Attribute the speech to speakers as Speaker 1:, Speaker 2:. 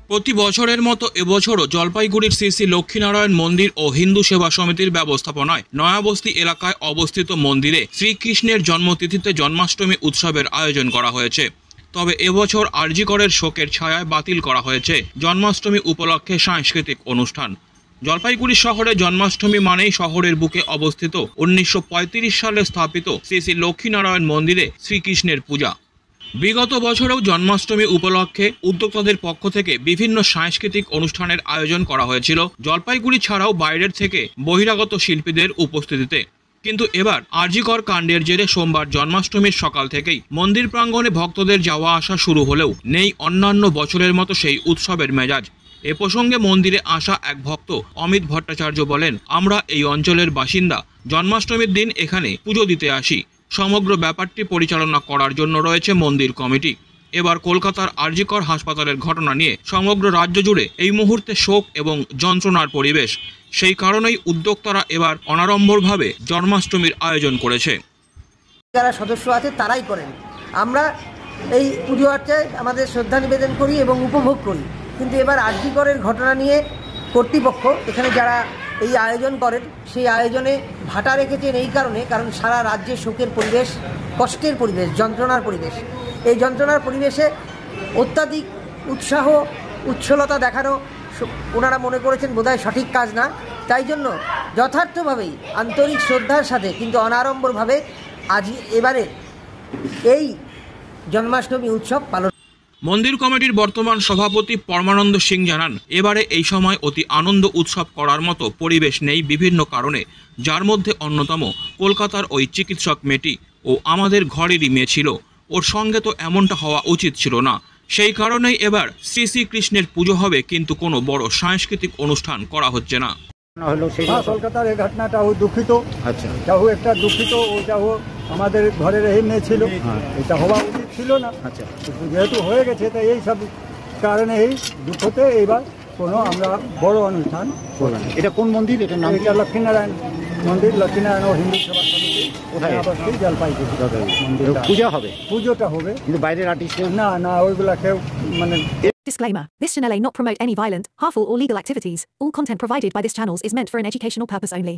Speaker 1: প্রতি বছরের মতো এবছরও জলপাইগুড়ির শ্রী শ্রী লক্ষ্মীনারায়ণ মন্দির ও হিন্দু সেবা সমিতির ব্যবস্থাপনায় নয়াবস্তি এলাকায় অবস্থিত মন্দিরে শ্রীকৃষ্ণের জন্মতিথিতে জন্মাষ্টমী উৎসবের আয়োজন করা হয়েছে। তবে এবছর আরজি করের শোকের ছায়ায় বাতিল করা হয়েছে জন্মাষ্টমী উপলক্ষে সাংস্কৃতিক অনুষ্ঠান। জলপাইগুড়ি শহরে জন্মাষ্টমী মানেই শহরের বুকে অবস্থিত 1935 সালে স্থাপিত শ্রী শ্রী লক্ষ্মীনারায়ণ মন্দিরে শ্রীকৃষ্ণের পূজা। বিগত বছরেও জন্মাষ্টমী উপলক্ষে উদ্যোক্তাদের পক্ষ থেকে বিভিন্ন সাংস্কৃতিক অনুষ্ঠানের আয়োজন করা হয়েছিল জলপাইগুড়ি ছাড়াও বাইরের থেকে বহিরাগত শিল্পীদের উপস্থিতিতে। কিন্তু এবার আরজিকর কাণ্ডের জেরে সোমবার জন্মাষ্টমীর সকাল থেকেই মন্দির প্রাঙ্গণে ভক্তদের যাওয়া আসা শুরু হলেও নেই অন্যান্য বছরের মতো সেই উৎসবের মেজাজ। এ প্রসঙ্গে মন্দিরে আসা এক ভক্ত অমিত ভট্টাচার্য বলেন, আমরা এই অঞ্চলের বাসিন্দা, জন্মাষ্টমীর দিন এখানে পুজো দিতে আসি। সমগ্র ব্যাপারটি পরিচালনা করার জন্য রয়েছে মন্দির কমিটি। এবার কলকাতার আরজিকর হাসপাতালের ঘটনা নিয়ে সমগ্র রাজ্য জুড়ে এই মুহূর্তে শোক এবং যন্ত্রণার পরিবেশ। সেই কারণেই উদ্যোক্তারা এবার অনাড়ম্বরভাবে জন্মাষ্টমীর আয়োজন করেছে।
Speaker 2: যারা সদস্য আছে তারাই করেন। আমরা এই পুজো আর্চায় আমাদের শ্রদ্ধা নিবেদন করি এবং উপভোগ করি। কিন্তু এবার আরজিকরের ঘটনা নিয়ে কর্তৃপক্ষ এখানে যারা এই আয়োজন করেন সেই আয়োজনে ভাটা রেখেছেন এই কারণ সারা রাজ্যে শোকের পরিবেশ, কষ্টের পরিবেশ, যন্ত্রণার পরিবেশ। এই যন্ত্রণার পরিবেশে অত্যাধিক উৎসাহ উচ্ছলতা দেখানো ওনারা মনে করেছেন বোধহয় সঠিক কাজ না। তাই জন্য যথার্থভাবেই আন্তরিক শ্রদ্ধার সাথে কিন্তু অনাড়ম্বরভাবে আজ এবারে এই জন্মাষ্টমী উৎসব পালন।
Speaker 1: মন্দির কমিটির বর্তমান সভাপতি পরমানন্দ সিং জানান, এবারে এই সময় অতি আনন্দ উৎসব করার মতো পরিবেশ নেই বিভিন্ন কারণে, যার মধ্যে অন্যতম কলকাতার ওই চিকিৎসক মেয়েটি ও আমাদের ঘরেরই মেয়ে ছিল, ওর সঙ্গে তো এমনটা হওয়া উচিত ছিল না। সেই কারণেই এবার শ্রী শ্রীকৃষ্ণের পুজো হবে, কিন্তু কোনো বড় সাংস্কৃতিক অনুষ্ঠান করা হচ্ছে না।
Speaker 3: কলকাতার এই ঘটনাটা দুঃখিত। আচ্ছা, যাহো একটা দুঃখিত, ওটাও আমাদের ঘরের এই মেয়ে ছিল, এটা হওয়া উচিত ছিল না। আচ্ছা, যেহেতু হয়ে গেছে তাই এই সব কারণে এই দুঃখতে এইবার কোনো আমরা বড় অনুষ্ঠান করলাম। এটা কোন মন্দির? এটার নাম? এটা লক্ষ্মীনারায়ণ মন্দির, লক্ষ্মীনারায়ণ ও হিন্দু সেবা সমিতি, জলপাইগুড়ি মন্দির। পূজা হবে, পুজোটা হবে, কিন্তু বাইরের আর্টিস্ট না ওইগুলা কেউ মানে।
Speaker 4: Disclaimer. This channel may not promote any violent, harmful or legal activities. All content provided by this channel is meant for an educational purpose only.